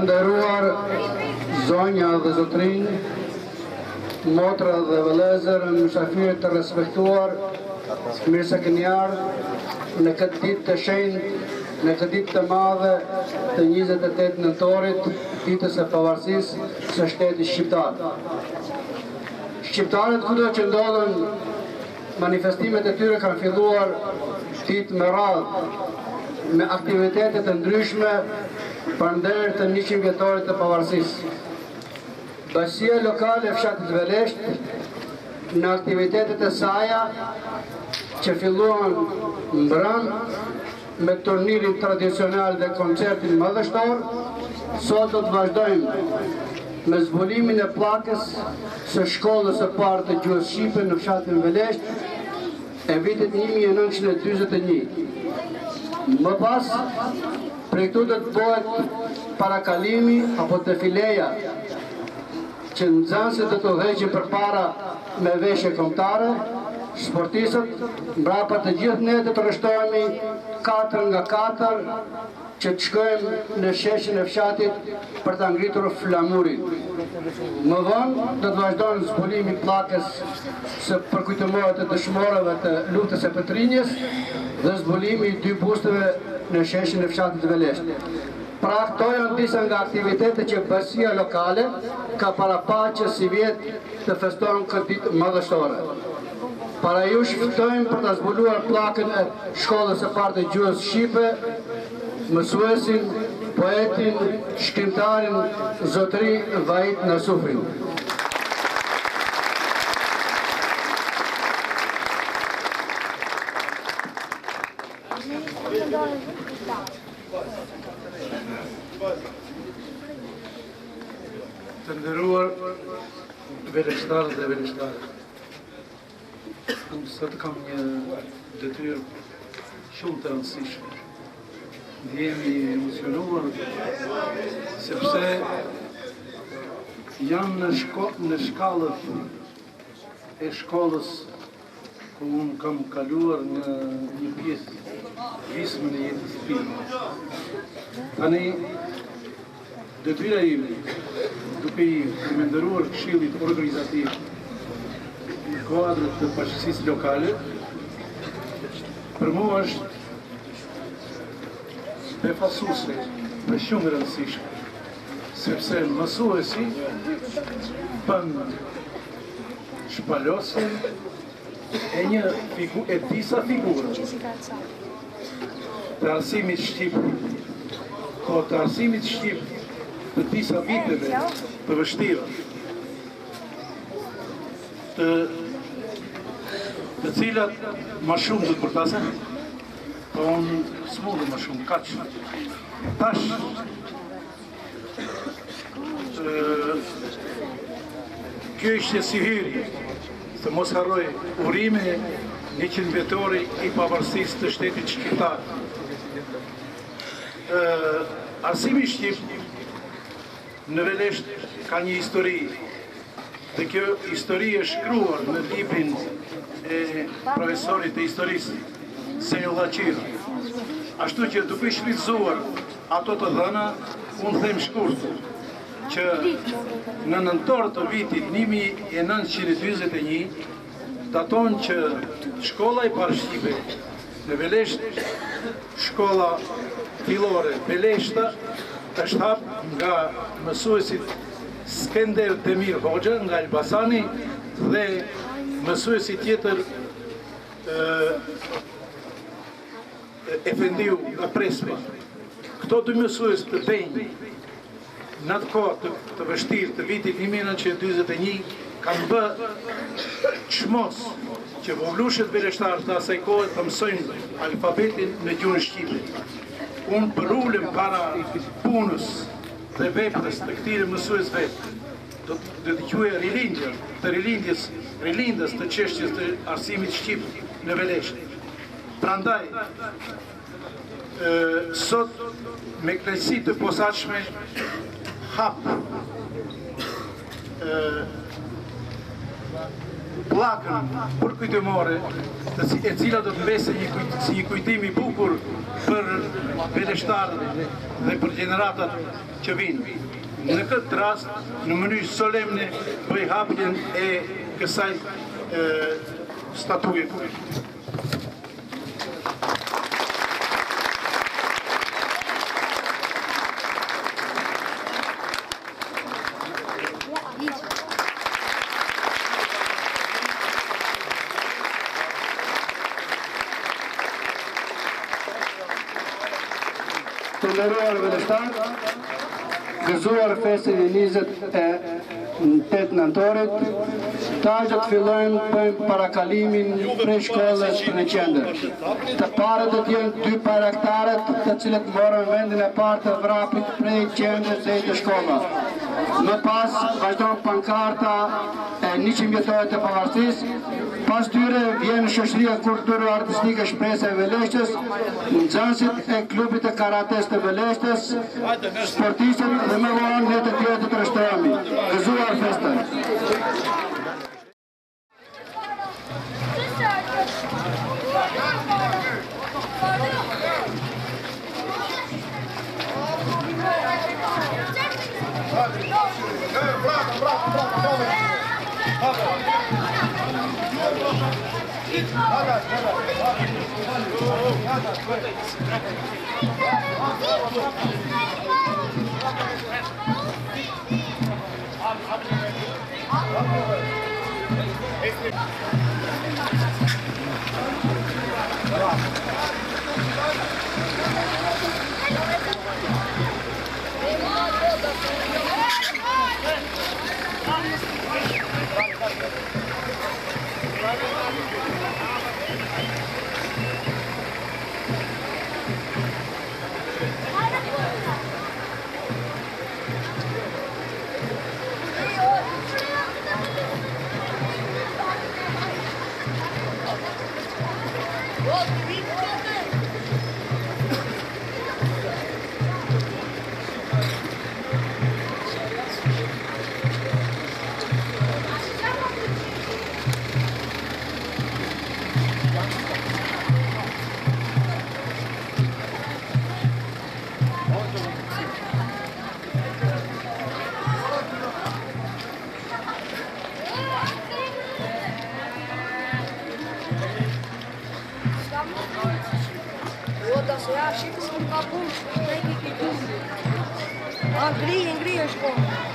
nderuar zonja dhe zotrinj, motra dhe vëllezër, mysafirë të respektuar, mirë se keni ardhur në këtë ditë të shenjtë, në këtë ditë të madhe të 28 nëntorit, ditës së pavarësisë së shtetit shqiptar. Shqiptarët kudo që ndodhen, manifestimet e tyre kanë filluar ditë me radhë, me aktivitete të ndryshme përnder të 100 vjetorit të pavarësisë. Basia lokale e fshatit Velesht në aktivitetet e saja që filluan mbrëm me turnirin tradicional dhe koncertin madhështor, sot do të vazhdojmë me zbulimin e pllakës së shkollës së parë të gjuhës shqipe në fshatin Velesht e vitit 1941. Më pas, prej këtu do të bëhet parakalimi apo defileja që nxënësit do të udhëheqin përpara me veshje kombëtare, sportistët, mbrapa të gjithë ne do të rreshtohemi 4 nga 4 që të shkojmë në sheshin e fshatit për ta ngritur flamurin. Më vonë do të vazhdojnë zbulimi pllakës së përkujtimore të dëshmorëve të luftës së Petrinjës dhe zbulimi i 2 busteve në sheshin e fshatit Velesht. Pra këto janë disa nga aktivitetet që basia lokale ka parapaqur si vjet të festojnë këtë ditë madhështore. Para jush ftojmë për të zbuluar pllakën e shkollës së parë të gjuhës shqipe, mësuesin, poetin, shkrimtarin, zotëri Vahid Nasufin. Të nderuar veleshtarë dhe veleshtarë, sot kam një detyrë shumë të rëndësishme. Ndjehemi emocionuar sepse jam në shkallët e shkollës ku unë kam kaluar në një pjesë gjysmën e jetës time. Tani detyra ime, duke i menderuar këshillit organizativ në kuadrët të bashkësisë lokale, për mua është befasuese dhe shumë rëndësishme, sepse mësuesi bën shpalosin e disa figurë të arsimit shqip, të arsimit shqip të disa viteve të vështira, të cilat ma shumë dhe të përtasen, po unë s'mundu ma shumë, kaq. Tash, kjo ishte si hyri, se mos harroj urime 100 vjetori i pavarësisë të shtetit shqiptar. Arsimi shqip në Velesht ka një histori, dhe kjo histori e shkruar në librin e profesorit të historisë, Senjol Llaqira. Ashtu që duke shfrytzuar ato të dhëna, unë them shkurt që në nëntor të vitit 1941 daton që shkolla e parë shqipe në Velesht, shkolla fillore Veleshta, është hapur nga mësuesit Skender Demir Hoxha nga Elbasani dhe mësuesi tjetër Efendiu nga Prespa. Këto dy mësues të denj në atë kohë të vështirë të vitit 1941 kanë bë çmos që voglushet veleshtarë të asaj kohe të mësojnë alfabetin në gjuhën shqipe. Unë përulem para punës dhe veprës të këtyre mësuesve, do të quaj rilindjes të çështjes të arsimit shqip në Velesht. Prandaj, sot me kënaqësi të posaçme hap pllakën përkujtimore e cila do të mbese si një kujtim i bukur për veleshtarët dhe për gjeneratat që vinë. Në këtë rast, në mënyrë solemne, bëj hapjen e kësaj statuje. Të nderuar veleshtar, gëzuar festin e 28 nëntorit, tagët fillojnë bëjmë parakalimin prej shkollës në qendër. Të parët do t'jenë 2 bayraktarët të cilët morën vendin e parë të vrapit prej qendrës dhe të shkolla. Më pas vazhdon pankarta e 100 vjetore të pavarësisë. Pas tyre vjen shoqëria kulturore artistike Shpresa e Veleshtes, nxënësit e klubit e karates të Veleshtes, sportistët dhe më vonë ne të tjerë të trashëtohemi. Gëzuar festën. Ngrihe shkolla.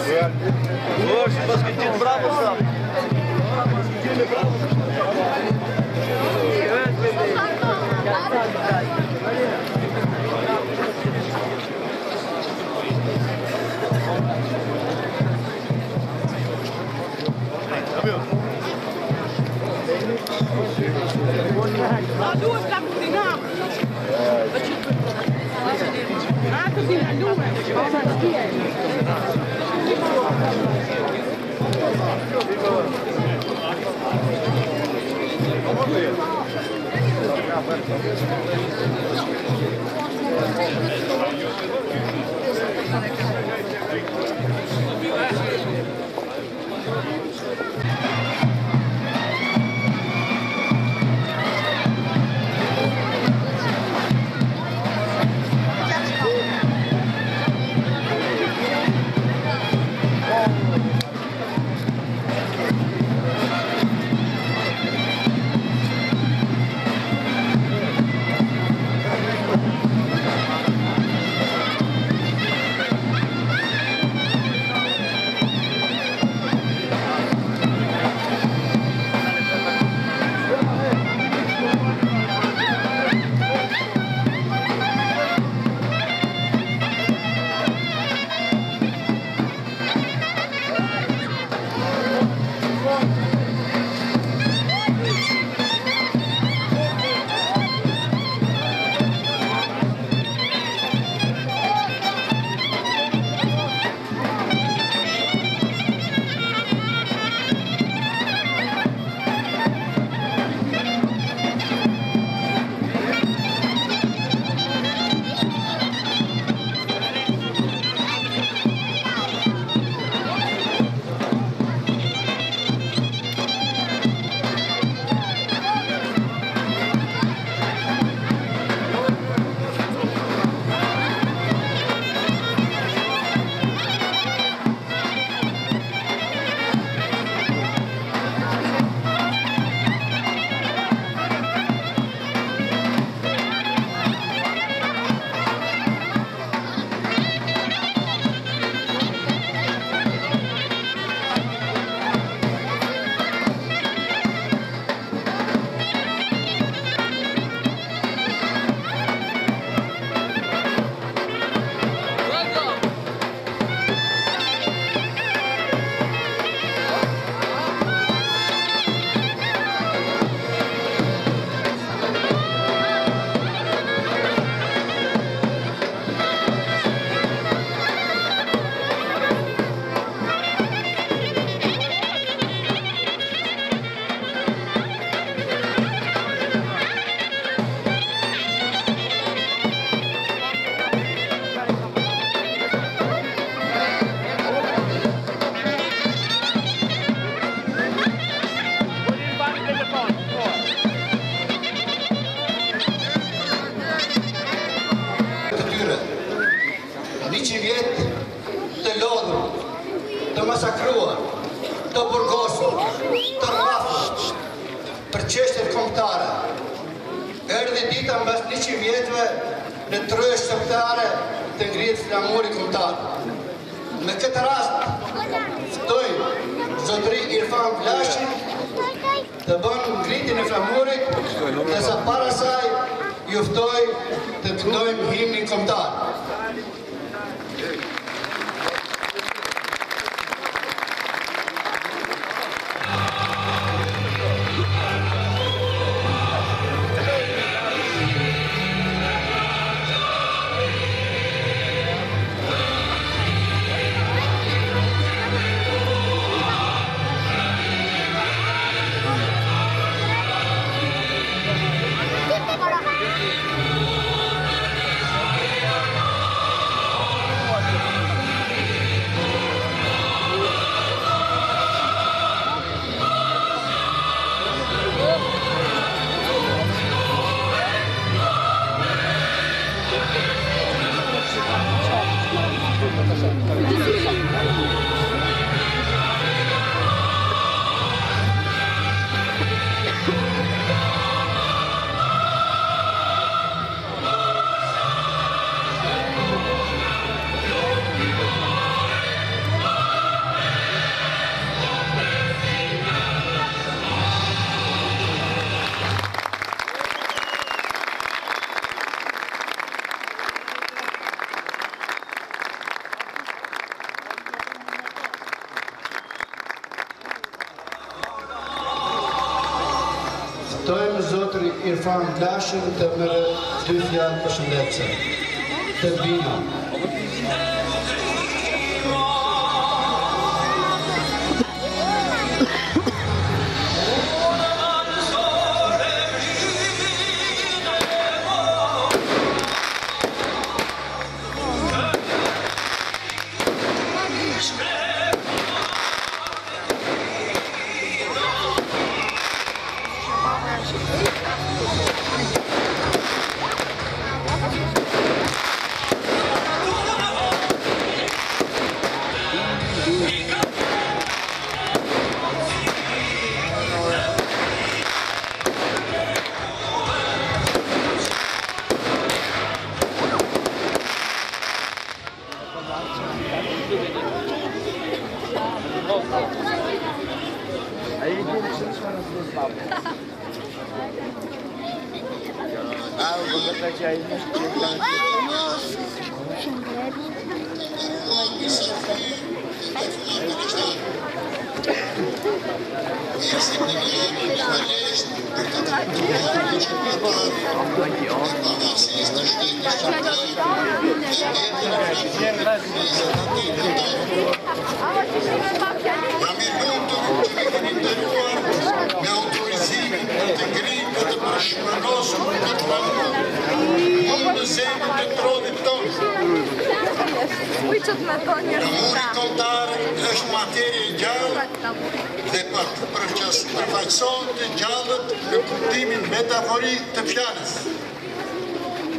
Oxe, mas que dia bravo, sabe? Erdhi dita mbas 100 vjetëve në trojë shqiptare të ngrihet flamuri kombëtar. Në këtë rast ftoj zotëri Irfan Vlashin të bën ngritjen e flamurit, dhe sa para saj ju ftoj të këndojmë himnin kombëtar. Irfan Glashin të merë 2 fjalë përshëndetse. Të bina. Muri kombëtar është materie e gjallë dhe përfaqëson të gjallët në kuptimin metaforik të fjalës.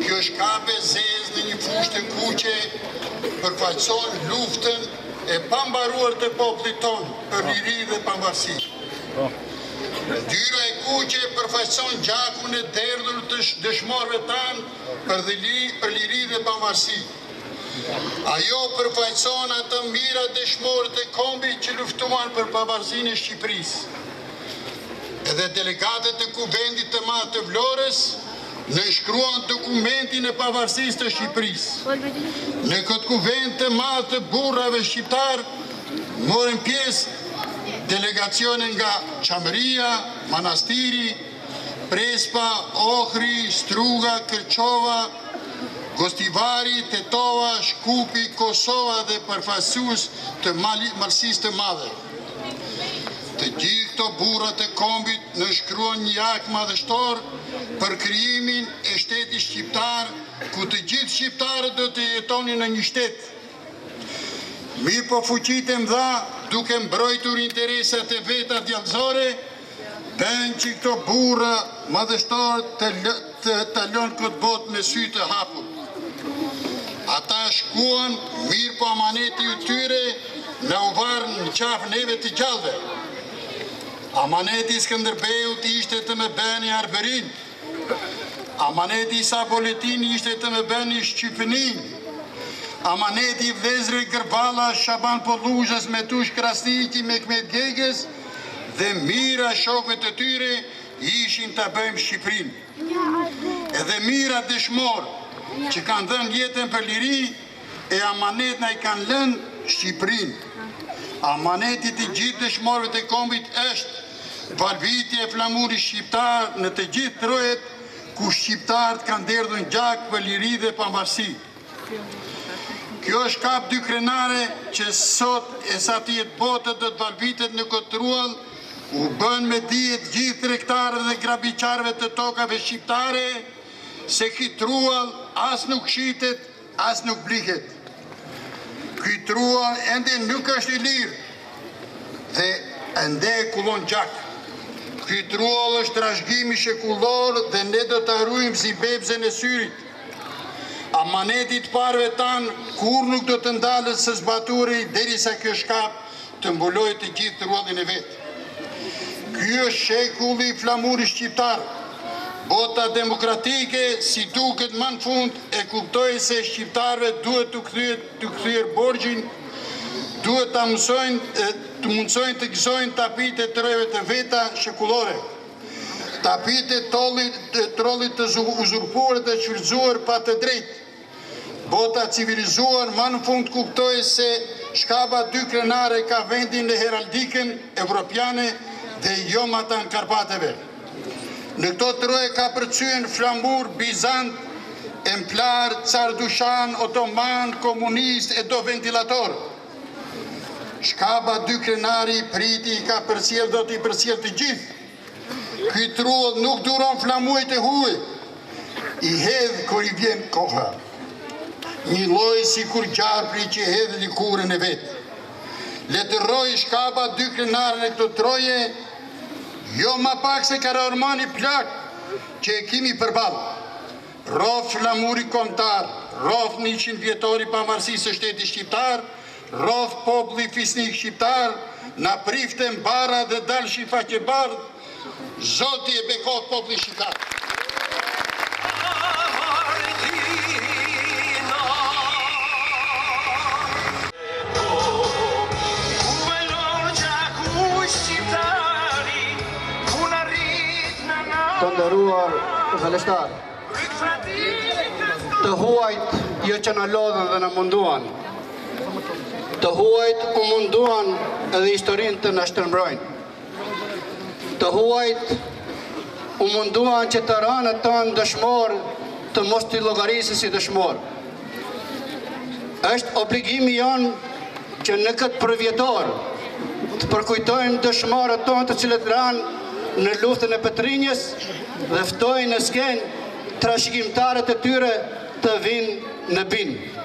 Kjo shkape zezë në një fushë të kuqe përfaqëson luftën e pambaruar të popullit tonë për liri dhe pavarësi. Dyra e kuqe përfaqëson gjakun e derdhur të dëshmorëve tanë për liri dhe pavarësi. Ajo përfaqëson atë mira dëshmorët e kombit që luftuan për pavarësinë e Shqipërisë. Edhe delegatët e Kuvendit të Madh të Vlorës nënshkruan dokumentin e pavarësisë të Shqipërisë. Në këtë kuvend të madh të burrave shqiptar morën pjesë delegacione nga Çamëria, Manastiri, Prespa, Ohri, Struga, Kërçova, Gostivari, Tetova, Shkupi, Kosova dhe përfaqësues të Malësisë të Madhe. Të gjithë këto burrat e kombit nënshkruan një akt madhështor për krijimin e shtetit shqiptar, ku të gjithë shqiptarët do të jetonin në një shtet. Mirë po fuqitë e mëdha, duke mbrojtur interesat e veta djallëzore, bën që këto burra madhështor të lënë këtë botë me sy të hapur. Ata shkuan, mirë po amaneti i tyre në u varë në qafë neve të gjallëve. Amaneti i Skënderbeut ishte të më bëni Arberin. Amaneti i Saboletin ishte të më bëni Shqipënin. Amaneti i vëllezërve Gërballa, Shaban Polluzhës, Metush Krasniki, Mehmet Gegës dhe mira shokëve të tyre ishin të bëjmë Shqipërinë. Edhe mira dëshmorë që kanë dhënë jetën për liri e amanet në i kanë lënë Shqipërinë. Amanetit i gjithë dëshmorëve të kombit është valvitje e flamurit shqiptar në të gjithë trojet ku shqiptarët kanë derdhur gjak për liri dhe pavarësi. Kjo është kap dy krenare që sot e sa të jetë botët do të valvitet në këtë truall, u bën me dijet gjithë tregtarëve dhe grabiqarëve të tokave shqiptare se ky truall as nuk shitet, as nuk blihet. Ky truall ende nuk është i lirë dhe ende e kullon gjak. Ky truall është trashëgimi shekullor dhe ne do të harrojmë si bebzën e syrit. Amanetit parëve tanë kur nuk do të ndalët së zbaturi derisa kjo shkap të mbulojë të gjithë truallin e vetë. Ky është shekulli i flamurit shqiptar. Bota demokratike, si duket më në fund, e kuptoi se shqiptarëve duhet të kthyer borxhin, duhet të mundsojnë të gëzojnë tapit e trojve të veta shekullore. Tapit e trollit të uzurpuar dhe shfrytzuar pa të drejtë. Bota civilizuar më në fund kuptoi se shkapa dy krenare ka vendin në heraldikën evropiane dhe jo ma ta në Karpateve. Në këto troje ka përcyen flamur, Bizant, Emplar, Cardushan, Otoman, Komunist e do ventilator. Shkaba 2 krenari priti i ka përcjell do t'i përcjell të gjithë. Ky trull nuk duron flamuajt e huaj, i hedh kur i vjen koha. Një lloj si kur gjarpri që hedh likurën e vetë. Letërroj shkaba 2 krenarën e këto troje, jo ma pak se Karaormani plak që e kimi përballë. Rof flamuri kombëtar, rof 100 vjetori pavarësisë së shtetit shqiptar, rof populli fisnik shqiptar, na prifte mbara dhe dalshi faqebardh, Zoti e bekot populli shqiptar. Të nderuar zëleshtar, të huajt jo që në lodhën dhe në munduan, të huajt u munduan edhe historinë të në shtërmbrojnë, të huajt u munduan që të ranët tonë dëshmor të mos t'i llogarisë si dëshmor. Është obligimi jonë që në këtë përvjetor të përkujtojmë dëshmorët tonë të cilët ranë në luftën e Petrinjës dhe ftojnë në skenë trashëgimtarët e tyre të vinë në binë.